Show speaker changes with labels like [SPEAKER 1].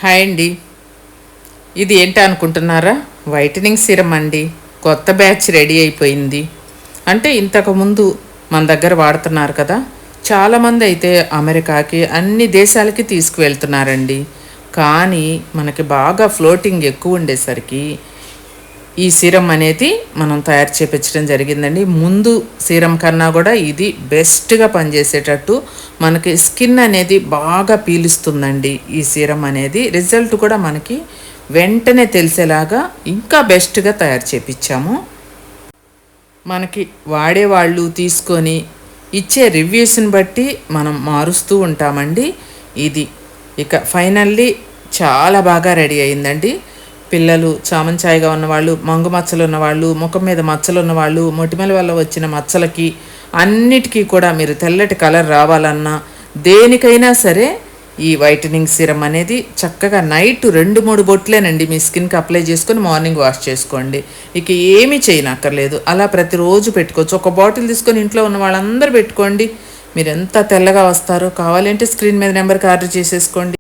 [SPEAKER 1] Hi అండి. ఇది ఏంటి అనుకుంటున్నారా? వైటనింగ్ సీరం అండి. కొత్త బ్యాచ్ రెడీ అయిపోయింది. అంటే ఇంతకుముందు మన దగ్గర వాడుతున్నారు కదా, చాలామంది అయితే అమెరికాకి అన్ని దేశాలకి తీసుకువెళ్తున్నారండి. కానీ మనకి బాగా ఫ్లోటింగ్ ఎక్కువ ఉండేసరికి ఈ సీరం అనేది మనం తయారు చేపించడం జరిగిందండి. ముందు సీరం కన్నా కూడా ఇది బెస్ట్గా పనిచేసేటట్టు మనకి స్కిన్ అనేది బాగా పీలుస్తుందండి. ఈ సీరం అనేది రిజల్ట్ కూడా మనకి వెంటనే తెలిసేలాగా ఇంకా బెస్ట్గా తయారు చేపించాము. మనకి వాడేవాళ్ళు తీసుకొని ఇచ్చే రివ్యూస్ని బట్టి మనం మారుస్తూ ఉంటామండి. ఇది ఇక ఫైనల్లీ చాలా బాగా రెడీ అయిందండి. పిల్లలు చామంచాయిగా ఉన్నవాళ్ళు, మంగు మచ్చలు ఉన్నవాళ్ళు, ముఖం మీద మచ్చలు ఉన్నవాళ్ళు, మొటిమల వల్ల వచ్చిన మచ్చలకి అన్నిటికీ కూడా మీరు తెల్లటి కలర్ రావాలన్నా దేనికైనా సరే ఈ వైటనింగ్ సీరం అనేది చక్కగా నైట్ 2-3 బొట్లేనండి మీ స్కిన్కి అప్లై చేసుకొని మార్నింగ్ వాష్ చేసుకోండి. ఇక ఏమీ చేయనక్కర్లేదు. అలా ప్రతిరోజు పెట్టుకోవచ్చు. ఒక బాటిల్ తీసుకొని ఇంట్లో ఉన్న వాళ్ళందరూ పెట్టుకోండి. మీరు ఎంత తెల్లగా వస్తారో. కావాలంటే స్క్రీన్ మీద నెంబర్కి ఆర్డర్ చేసేసుకోండి.